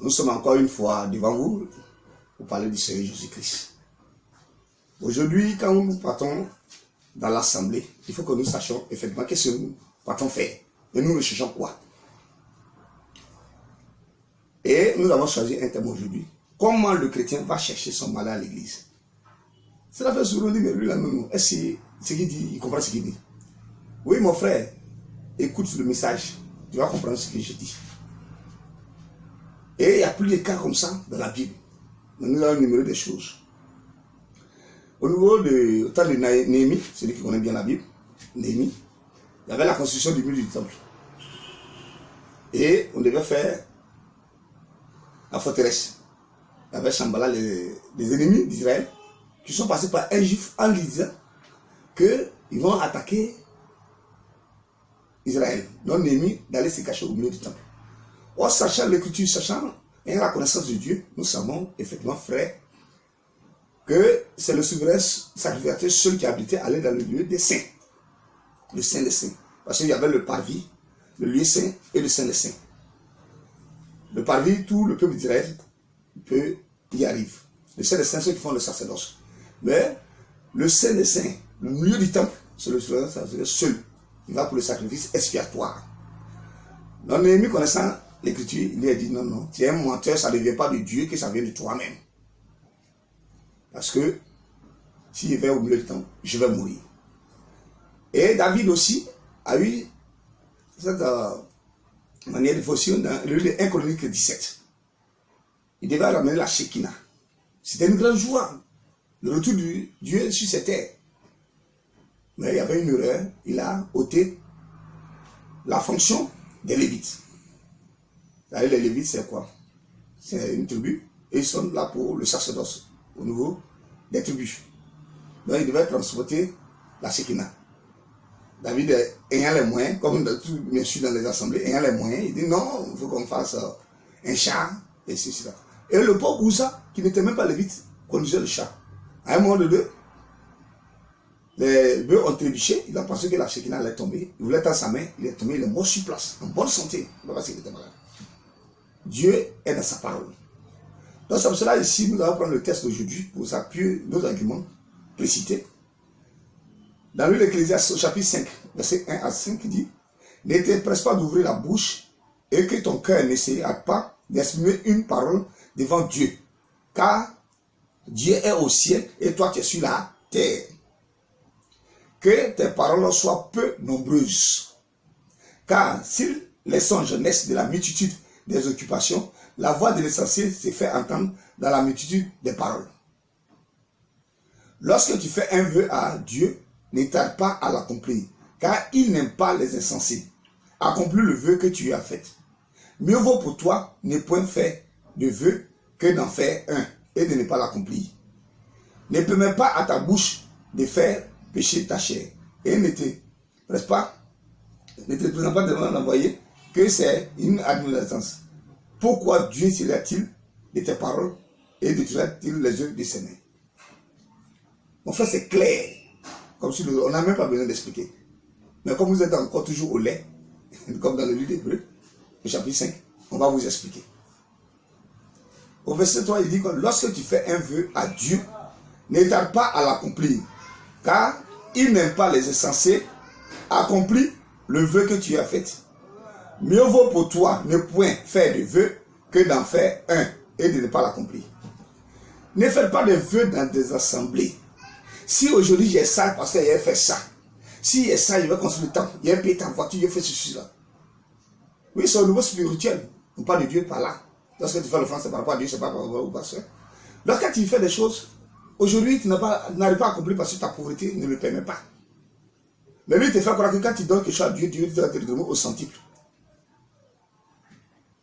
nous sommes encore une fois devant vous pour parler du Seigneur Jésus-Christ. Aujourd'hui, quand nous partons dans l'assemblée, il faut que nous sachions effectivement qu'est-ce que nous partons faire. Et nous recherchons quoi. Et nous avons choisi un thème aujourd'hui. Comment le chrétien va chercher son malheur à l'église. Cela fait souvent dire, mais lui là, non, est-ce que ce qu'il dit, il comprend ce qu'il dit? Oui, mon frère, écoute le message, tu vas comprendre ce que je dis. Et il y a plus de cas comme ça dans la Bible. Nous avons énuméré des choses. Au niveau de, au temps de Néhémie, celui qui connaît bien la Bible, Néhémie, il y avait la construction du mur du temple. Et on devait faire la forteresse. Il y avait Shambhala, les ennemis d'Israël, qui sont passés par un juif en lui disant qu'ils vont attaquer Israël. Donc Néhémie d'aller se cacher au milieu du temple. En sachant l'écriture, sachant et la connaissance de Dieu, nous savons effectivement, frère, que c'est le souverain sacrificateur seul qui habitait aller dans le lieu des saints. Le saint des saints. Parce qu'il y avait le parvis, le lieu saint et le saint des saints. Le parvis, tout le peuple d'Israël peut y arriver. Le saint des saints, ceux qui font le sacerdoce. Mais le saint des saints, le milieu du temple, c'est le souverain sacrificateur seul. Il va pour le sacrifice expiatoire. Donc Néhémie, connaissant l'écriture, il lui a dit non, non, tu es un menteur, ça ne vient pas de Dieu, que ça vient de toi-même. Parce que s'il va au milieu du temps, je vais mourir. Et David aussi a eu cette manière de fonction dans le livre de 1 Chronique 17. Il devait ramener la Shekinah. C'était une grande joie, le retour de Dieu sur cette terre. Mais il y avait une erreur, il a ôté la fonction des Lévites. Les Lévites, c'est quoi? C'est une tribu, et ils sont là pour le sacerdoce, au niveau des tribus. Donc il devait transporter la Shekinah. David, ayant les moyens, comme bien sûr dans les assemblées, ayant les moyens, il dit non, il faut qu'on fasse un char, et ceci, là. Et le pauvre Ouza, qui n'était même pas Lévite, conduisait le char. À un moment de deux, les bœufs ont trébuché, il a pensé que la Shekinah allait tomber, il voulait tendre sa main, il est tombé, il est mort sur place, en bonne santé, pas parce qu'il était malade. Dieu est dans sa parole. Donc c'est pour cela ici, nous allons prendre le texte d'aujourd'hui pour appuyer nos arguments précités. Dans le livre d'Ecclésiaste, au chapitre 5, verset 1 à 5, il dit « Ne t'empresse pas d'ouvrir la bouche et que ton cœur n'essaye pas d'exprimer une parole devant Dieu, car Dieu est au ciel et toi tu es sur la terre. Que tes paroles soient peu nombreuses, car si les songes naissent de la multitude des occupations, la voix de l'essentiel se fait entendre dans la multitude des paroles. Lorsque tu fais un vœu à Dieu, ne tarde pas à l'accomplir, car il n'aime pas les insensés. Accomplis le vœu que tu as fait. Mieux vaut pour toi ne point faire de vœu que d'en faire un et de ne pas l'accomplir. Ne permets pas à ta bouche de faire pécher ta chair et ne te présente pas devant l'envoyer que c'est une adolescence. Pourquoi Dieu s'élève-t-il de tes paroles et détruira-t-il les œuvres de ses mains? Mon frère, c'est clair. Comme si on n'a même pas besoin d'expliquer. Mais comme vous êtes encore toujours au lait, comme dans le livre d'Hébreux, au chapitre 5, on va vous expliquer. Au verset 3, il dit que lorsque tu fais un vœu à Dieu, ne tarde pas à l'accomplir, car il n'aime pas les insensés. Accomplis le vœu que tu as fait. Mieux vaut pour toi ne point faire de vœu que d'en faire un et de ne pas l'accomplir. Ne faites pas de vœux dans des assemblées. Si aujourd'hui j'ai ça parce qu'il a fait ça. Si j'ai ça, je vais construire le temple. Il a payé ta voiture, je fais ceci là. Oui, c'est au niveau spirituel. On parle de Dieu par là. Lorsque tu fais le France, c'est par rapport à Dieu, c'est pas par rapport au pasteur. Lorsque tu fais des choses, aujourd'hui tu n'arrives pas à accomplir parce que ta pauvreté ne le permet pas. Mais lui, il te fait croire que quand tu donnes quelque chose à Dieu, Dieu te donne au centuple.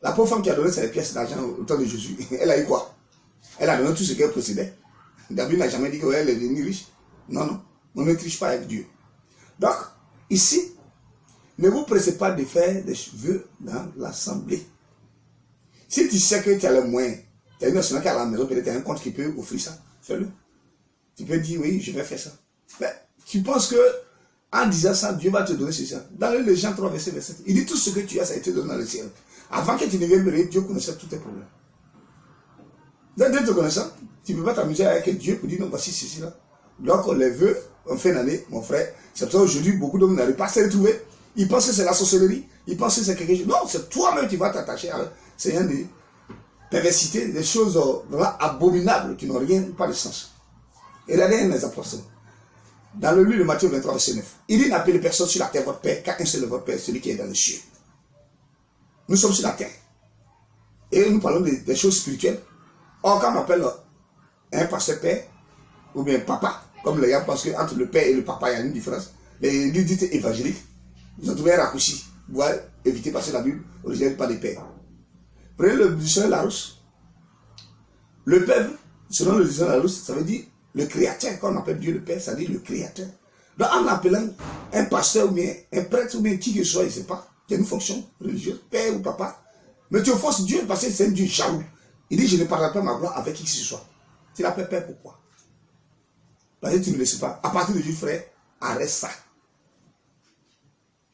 La pauvre femme qui a donné ses pièces d'argent au temps de Jésus, elle a eu quoi? Elle a donné tout ce qu'elle possédait. David n'a jamais dit qu'elle est devenue riche. Non, non. On ne triche pas avec Dieu. Donc, ici, ne vous pressez pas de faire des vœux dans l'assemblée. Si tu sais que tu as les moyens, tu as une nationale qui est à la maison, peut-être tu as un compte qui peut offrir ça, fais-le. Tu peux dire, oui, je vais faire ça. Mais tu penses que en disant ça, Dieu va te donner ceci. Dans le Jean 3, verset 27, il dit tout ce que tu as, ça a été donné dans le ciel. Avant que tu ne viennes briller, Dieu connaissait tous tes problèmes. Dans Dieu te connaissant, tu ne peux pas t'amuser avec Dieu pour dire non, voici ceci là. Donc les vœux, en fin d'année, mon frère, c'est pour ça qu'aujourd'hui, beaucoup d'hommes n'arrivent pas à se retrouver. Ils pensent que c'est la sorcellerie, ils pensent que c'est quelque chose. Non, c'est toi-même qui vas t'attacher à Seigneur des perversités, des choses vraiment abominables qui n'ont rien, pas de sens. Et regardez les apôtres. Dans le livre de Matthieu 23, verset 9, il dit n'appelez personne sur la terre votre Père, car un seul est votre Père, celui qui est dans les cieux. Nous sommes sur la terre. Et nous parlons des choses spirituelles. Or, quand on appelle un pasteur père, ou bien papa, comme les gars pensent qu'entre le père et le papa, il y a une différence. Les dites évangéliques, ils ont trouvé un raccourci pour éviter de passer la Bible originelle par des pères. Prenez le dictionnaire Larousse. Le père, selon le dictionnaire Larousse, ça veut dire le créateur. Quand on appelle Dieu le Père, ça veut dire le créateur. Donc en appelant un pasteur ou bien un prêtre ou bien qui que ce soit, il ne sait pas, il y a une fonction religieuse, père ou papa. Mais tu offenses Dieu parce que c'est un Dieu jaloux. Il dit je ne parlerai pas ma gloire avec qui que ce soit. Tu l'appelles père pourquoi? Parce que tu ne le sais pas. À partir de Dieu, frère, arrête ça.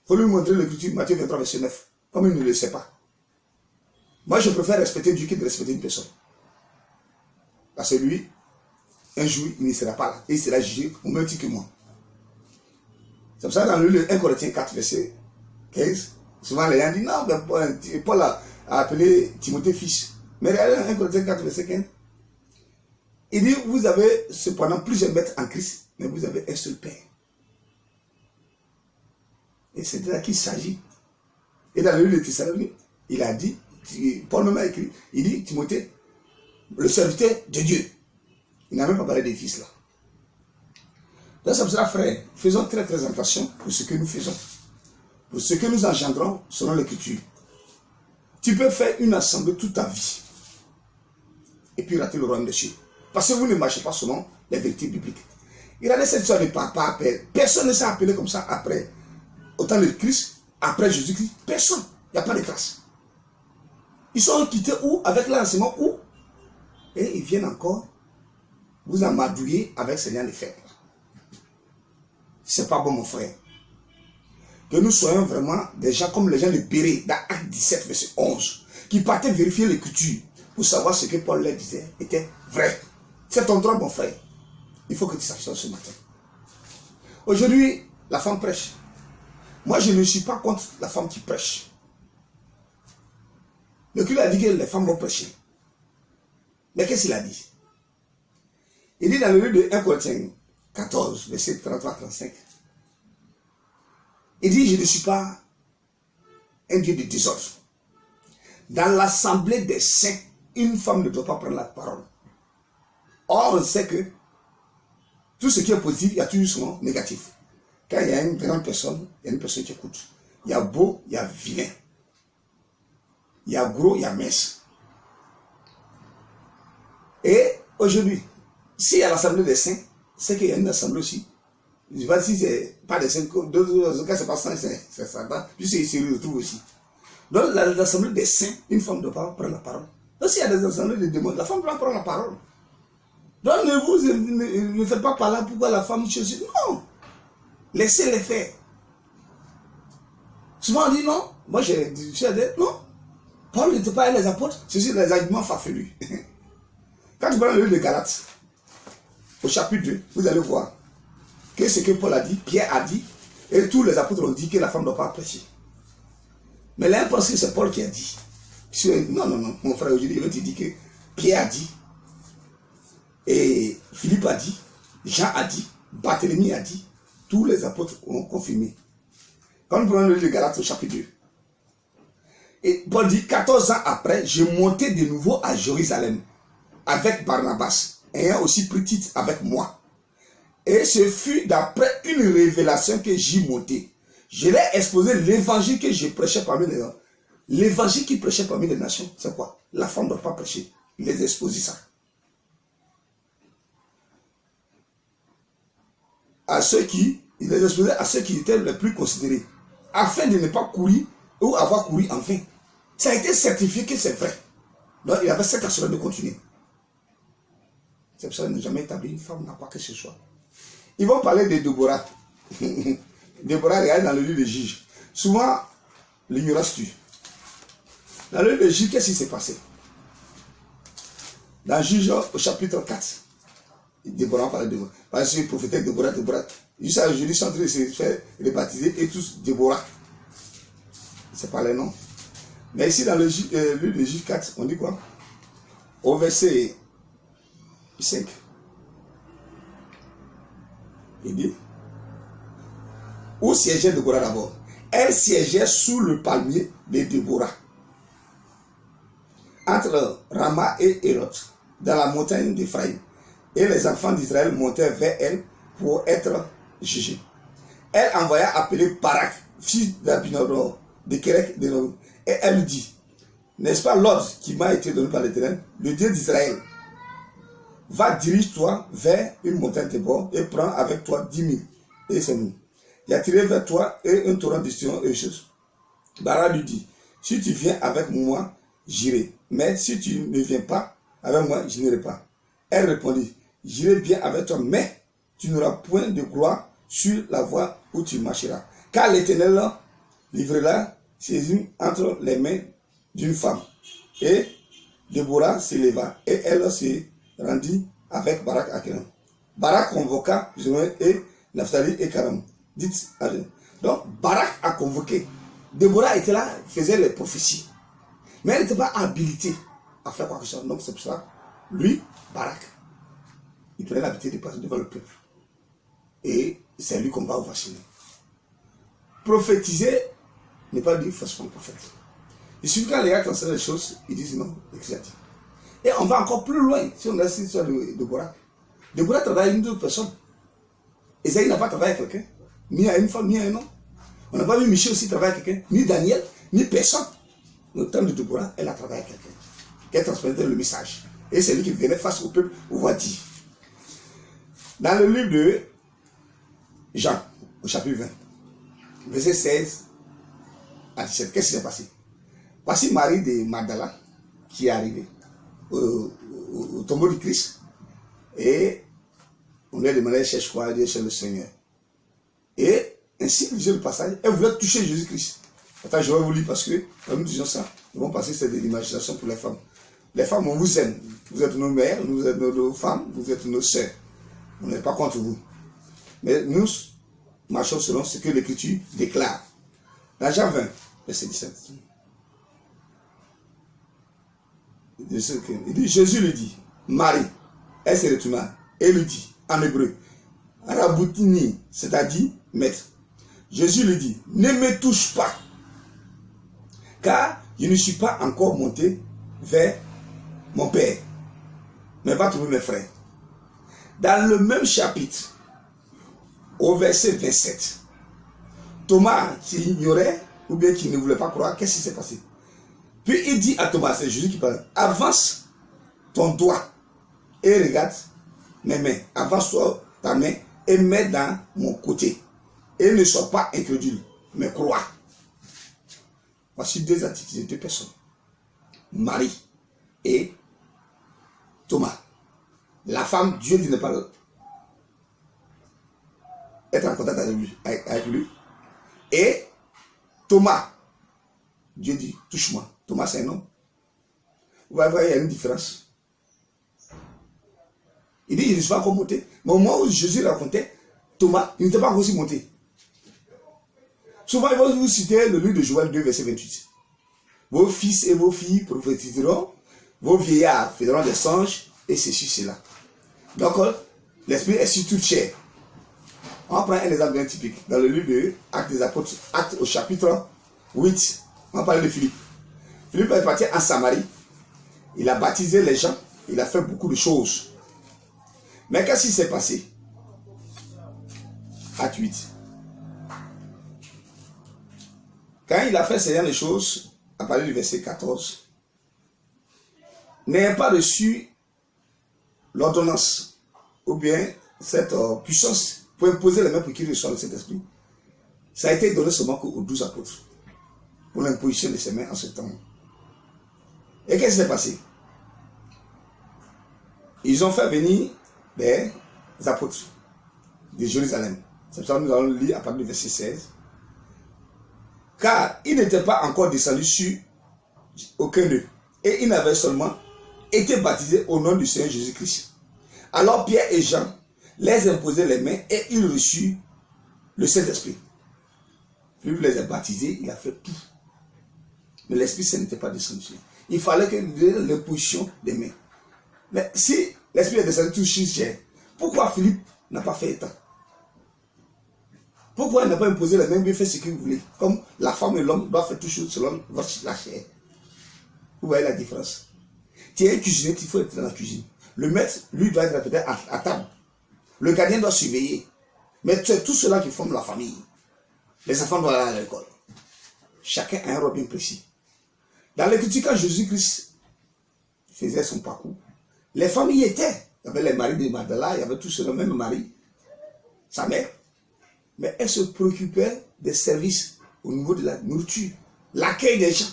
Il faut lui montrer l'écriture, Matthieu 23, verset 9. Comme il ne le sait pas. Moi, je préfère respecter Dieu que de respecter une personne. Parce que lui, un jour, il ne sera pas là. Et il sera jugé au même titre que moi. C'est pour ça que dans le 1 Corinthiens 4, verset 15, souvent les gens disent non, ben, Paul a appelé Timothée fils. Mais regardez 1 Corinthiens 4, verset 15. Il dit, vous avez cependant plusieurs maîtres en Christ, mais vous avez un seul Père. Et c'est de là qu'il s'agit. Et dans le livre de Thessalonique, il a dit, Paul même a écrit, il dit, Timothée, le serviteur de Dieu. Il n'a même pas parlé des fils là. Donc c'est pour ça, frère, faisons très très attention pour ce que nous faisons. Pour ce que nous engendrons selon l'écriture. Tu peux faire une assemblée toute ta vie. Et puis rater le royaume des cieux. Parce que vous ne marchez pas selon les vérités bibliques. Regardez cette histoire de papa, père. Personne ne s'est appelé comme ça après. Au temps de Christ, après Jésus-Christ, personne. Il n'y a pas de traces. Ils sont quittés où? Avec l'enseignement où? Et ils viennent encore vous amadouiller avec ce lien de fête. C'est pas bon, mon frère. Que nous soyons vraiment des gens comme les gens de Béret, dans Acte 17, verset 11, qui partaient vérifier l'écriture pour savoir ce que Paul leur disait était vrai. C'est ton droit, mon frère. Il faut que tu saches ça ce matin. Aujourd'hui, la femme prêche. Moi, je ne suis pas contre la femme qui prêche. Le curé a dit que les femmes vont prêcher. Mais qu'est-ce qu'il a dit? Il dit dans le livre de 1 Corinthiens 14, verset 33-35. Il dit, je ne suis pas un Dieu de désordre. Dans l'assemblée des saints, une femme ne doit pas prendre la parole. Or, on sait que tout ce qui est positif, il y a toujours son négatif. Quand il y a une grande personne, il y a une personne qui écoute. Il y a beau, il y a vilain. Il y a gros, il y a mince. Et aujourd'hui, s'il y a l'assemblée des saints, c'est qu'il y a une assemblée aussi. Je ne sais pas si c'est pas des saints, d'autres cas c'est pas saint, c'est Satan, puisqu'il se retrouve aussi. Donc l'assemblée des saints, une femme ne doit pas prendre la parole. Donc s'il y a des assemblées de démons, la femme doit prendre la parole. Donc ne faites pas par là pourquoi la femme choisit. Non. Laissez-les faire. Souvent on dit non. Moi j'ai dit non. Paul n'était pas les apôtres. Ceci les arguments farfelus. Quand tu prends le livre de Galates, au chapitre 2, vous allez voir que ce que Paul a dit, Pierre a dit, et tous les apôtres ont dit que la femme ne doit pas prêcher. Mais l'un pense que c'est Paul qui a dit. Non, mon frère, aujourd'hui, il te dit que Pierre a dit, et Philippe a dit, Jean a dit, Barthélemy a dit, tous les apôtres ont confirmé. Quand nous prenons le livre de Galates au chapitre 2, et Paul dit, 14 ans après, je montais de nouveau à Jérusalem avec Barnabas, ayant aussi pris Tite avec moi. Et ce fut d'après une révélation que j'y montais. Je l'ai exposé l'évangile que je prêchais parmi les gens. L'évangile qui prêchait parmi les nations, c'est quoi? La femme ne doit pas prêcher. Il les exposait ça. Il les exposait à ceux qui étaient les plus considérés. Afin de ne pas courir ou avoir couru en vain. Ça a été certifié que c'est vrai. Donc il avait cette assurance de continuer. C'est pour ça qu'il n'a jamais établi une femme n'a pas que ce soit. Ils vont parler de Déborah. Déborah, regarde dans le livre de Juges. Souvent, l'ignorance tue. Dans le livre de Juges, qu'est-ce qui s'est passé? Dans Juge au chapitre 4, Déborah parle de Déborah. Parce que le prophète Déborah, juste aujourd'hui, ils sont en train de se faire rebaptiser et tous Déborah. C'est pas les noms. Mais ici, dans le livre de Juge 4, on dit quoi? Au verset 5. Il dit, où siégeait Déborah d'abord? Elle siégeait sous le palmier de Déborah, entre Rama et Héroth, dans la montagne d'Éphraïm. Et les enfants d'Israël montèrent vers elle pour être jugés. Elle envoya appeler Barak, fils d'Abinadab, de Kerek, et elle lui dit, n'est-ce pas l'ordre qui m'a été donné par l'Éternel, le Dieu d'Israël? Va, dirige-toi vers une montagne de bord et prends avec toi 10 000 et c'est nous. Il a tiré vers toi et un torrent de Sion et choses. Barak lui dit, si tu viens avec moi, j'irai. Mais si tu ne viens pas avec moi, je n'irai pas. Elle répondit, j'irai bien avec toi, mais tu n'auras point de gloire sur la voie où tu marcheras. Car l'Éternel livrera ses unes entre les mains d'une femme. Et Déborah se leva et elle se rendit avec Barak à Kéram. Barak convoqua Joël et Naphtali et Karam. Dites à eux. Donc Barak a convoqué. Déborah était là, faisait les prophéties. Mais elle n'était pas habilitée à faire quoi que ce soit. Donc c'est pour ça, lui, Barak, il prenait l'habitude de passer devant le peuple. Et c'est lui qu'on va ovationner. Prophétiser n'est pas dire forcément prophète. Il suffit quand les gars concernent les choses, ils disent non, exact. Et on va encore plus loin, si on a cette histoire de Déborah. Déborah travaille avec une autre personne. Esaïe n'a pas travaillé avec quelqu'un, ni à une femme, ni à un homme. On n'a pas vu Michel aussi travailler avec quelqu'un, ni Daniel, ni personne. Au temps de Déborah, elle a travaillé avec quelqu'un, qui a transmettait le message. Et c'est lui qui venait face au peuple, on va dire. Dans le livre de Jean, au chapitre 20, verset 16 à 17, qu'est-ce qui s'est passé? Voici Marie de Magdala qui est arrivée au tombeau du Christ. Et on lui a demandé, elle cherche quoi? Elle dit, chez le Seigneur. Et ainsi, lisez le passage, elle voulait toucher Jésus-Christ. Attends, je vais vous lire parce que, quand nous disons ça, nous allons passer, c'est de l'imagination pour les femmes. Les femmes, on vous aime. Vous êtes nos mères, vous êtes nos femmes, vous êtes nos sœurs. On n'est pas contre vous. Mais nous marchons selon ce que l'Écriture déclare. Dans Jean 20, verset 17. Il dit, Jésus lui dit, Marie, elle se retourna et lui dit, en hébreu, Raboutini, c'est-à-dire maître. Jésus lui dit, ne me touche pas, car je ne suis pas encore monté vers mon Père, mais va trouver mes frères. Dans le même chapitre, au verset 27, Thomas qui ignorait ou bien qui ne voulait pas croire, qu'est-ce qui s'est passé? Puis il dit à Thomas, c'est Jésus qui parle, avance ton doigt et regarde mes mains, avance ta main et mets dans mon côté. Et ne sois pas incrédule, mais crois. Voici deux attitudes, deux personnes. Marie et Thomas. La femme, Dieu dit ne pas être en contact avec lui. Et Thomas, Dieu dit, touche-moi. Thomas, c'est un homme. Vous voyez, il y a une différence. Il dit, il ne suis pas encore monté. Mais au moment où Jésus racontait, Thomas, il n'était pas encore aussi monté. Souvent, il va vous citer le livre de Joël 2, verset 28. Vos fils et vos filles prophétiseront, vos vieillards feront des songes, et ceci, cela. Donc, l'esprit est sur toute chair. On prend un exemple bien typique. Dans le livre de Actes des Apôtres, Actes au chapitre 8, on va parler de Philippe. Philippe est parti en Samarie. Il a baptisé les gens. Il a fait beaucoup de choses. Mais qu'est-ce qui s'est passé? Acte 8. Quand il a fait ces dernières choses, à partir du verset 14, n'ayant pas reçu l'ordonnance ou bien cette puissance pour imposer les mains pour qu'il reçoive le Saint-Esprit, ça a été donné seulement aux 12 apôtres pour l'imposition de ses mains en ce temps. Et qu'est-ce qui s'est passé? Ils ont fait venir des apôtres de Jérusalem. C'est pour ça que nous allons lire à partir du verset 16. Car ils n'étaient pas encore descendus sur aucun d'eux. Et ils n'avaient seulement été baptisés au nom du Seigneur Jésus-Christ. Alors Pierre et Jean les imposaient les mains et ils reçurent le Saint-Esprit. Philippe les a baptisés, il a fait tout. Mais l'Esprit Saint n'était pas descendu. Il fallait que l'imposition des mains. Mais si l'Esprit est descendu tout cher, pourquoi Philippe n'a pas fait ça? Pourquoi il n'a pas imposé les mains, bien fait ce qu'il voulait? Comme la femme et l'homme doivent faire tout chose selon la chair. Vous voyez la différence? Tu es cuisinier, il faut être dans la cuisine. Le maître, lui, doit être peut-être à table. Le gardien doit surveiller. Mais c'est tout cela qui forme la famille. Les enfants doivent aller à l'école. Chacun a un rôle bien précis. Dans l'Écriture, quand Jésus-Christ faisait son parcours, les familles étaient. Il y avait les maris de Magdala, il y avait tous ceux-là, même Marie, sa mère. Mais elle se préoccupait des services au niveau de la nourriture, l'accueil des gens.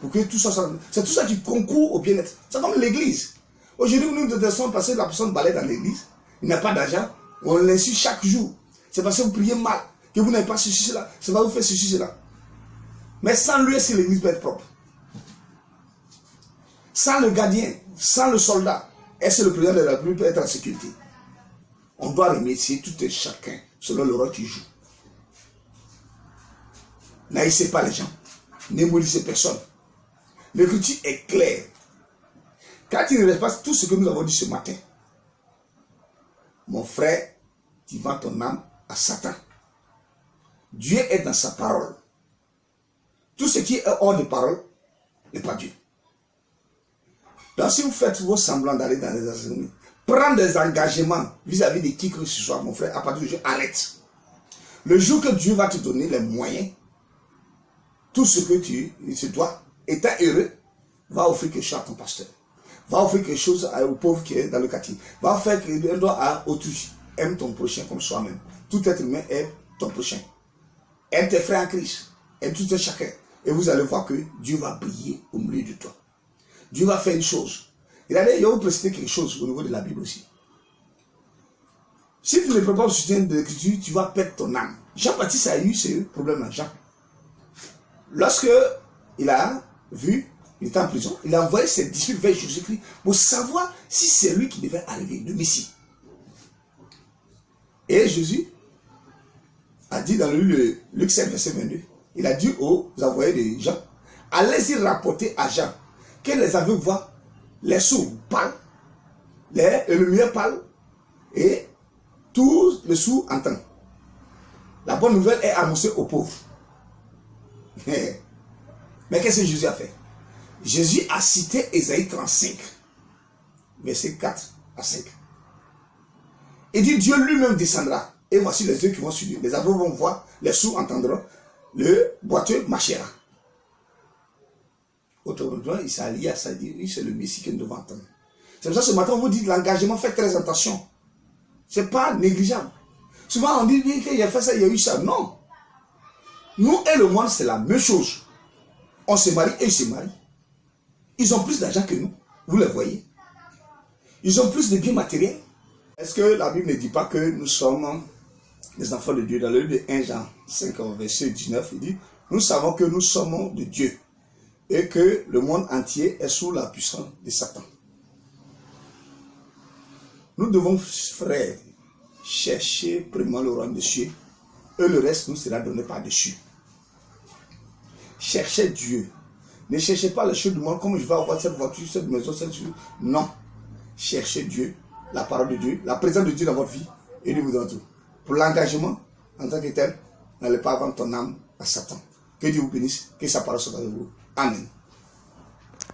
Pour que tout ça, c'est tout ça qui concourt au bien-être. C'est comme l'église. Aujourd'hui, nous nous intéressons parce que la personne balaye dans l'église, il n'a pas d'argent, on l'insulte chaque jour. C'est parce que vous priez mal, que vous n'avez pas ceci, cela. Ça va vous faire ceci, cela. Mais sans lui, si l'église peut être propre. Sans le gardien, sans le soldat, est-ce que le président de la République peut être en sécurité? On doit remercier tout et chacun selon le rôle qu'il joue. N'haïssez pas les gens. Ne maudissez personne. L'écriture est claire. Quand il ne reste pas tout ce que nous avons dit ce matin, mon frère, tu vends ton âme à Satan. Dieu est dans sa parole. Tout ce qui est hors de parole n'est pas Dieu. Donc si vous faites vos semblants d'aller dans les assemblées, prendre des engagements vis-à-vis de qui que ce soit, mon frère, à partir du jour, arrête. Le jour que Dieu va te donner les moyens, tout ce que tu dois, étant heureux, va offrir quelque chose à ton pasteur. Va offrir quelque chose au pauvre qui est dans le quartier. Va faire quelque chose à autrui. Aime ton prochain comme soi-même. Tout être humain est ton prochain. Aime tes frères en Christ. Aime tout un chacun. Et vous allez voir que Dieu va briller au milieu de toi. Dieu va faire une chose. Il va vous préciser quelque chose au niveau de la Bible aussi. Si tu ne peux pas soutenir de l'écriture, tu vas perdre ton âme. Jean-Baptiste a eu ce problème-là. Jean. Lorsque il a vu, il était en prison, il a envoyé ses disciples vers Jésus-Christ pour savoir si c'est lui qui devait arriver, le Messie. Et Jésus a dit dans le Luc 7, verset 22, il a dit aux envoyés de Jean, allez-y rapporter à Jean que les aveugles voient, les sourds parlent, le muet parle, et tous les sourds entendent. La bonne nouvelle est annoncée aux pauvres. Mais qu'est-ce que Jésus a fait? Jésus a cité Ésaïe 35, verset 4 à 5. Il dit, Dieu lui-même descendra, et voici les yeux qui vont suivre. Les aveugles vont voir, les sourds entendront, le boiteux marchera. Autrement, il s'est allié à ça, il dit, c'est le Messie que nous devons entendre. C'est pour ça que ce matin, on vous dit l'engagement, faites très attention. Ce n'est pas négligeable. Souvent, on dit qu'il a fait ça, il y a eu ça. Non. Nous et le monde, c'est la même chose. On se marie et ils se marient. Ils ont plus d'argent que nous. Vous les voyez. Ils ont plus de biens matériels. Est-ce que la Bible ne dit pas que nous sommes des enfants de Dieu? Dans le livre de 1 Jean 5, verset 19, il dit, nous savons que nous sommes de Dieu et que le monde entier est sous la puissance de Satan. Nous devons, frères, chercher premièrement le royaume des cieux et le reste nous sera donné par-dessus. Cherchez Dieu. Ne cherchez pas les choses du monde comme je vais avoir cette voiture, cette maison, cette chose. Non. Cherchez Dieu, la parole de Dieu, la présence de Dieu dans votre vie et Dieu vous donne tout. Pour l'engagement, en tant que tel, n'allez pas vendre ton âme à Satan. Que Dieu vous bénisse, que sa parole soit avec vous. Amen.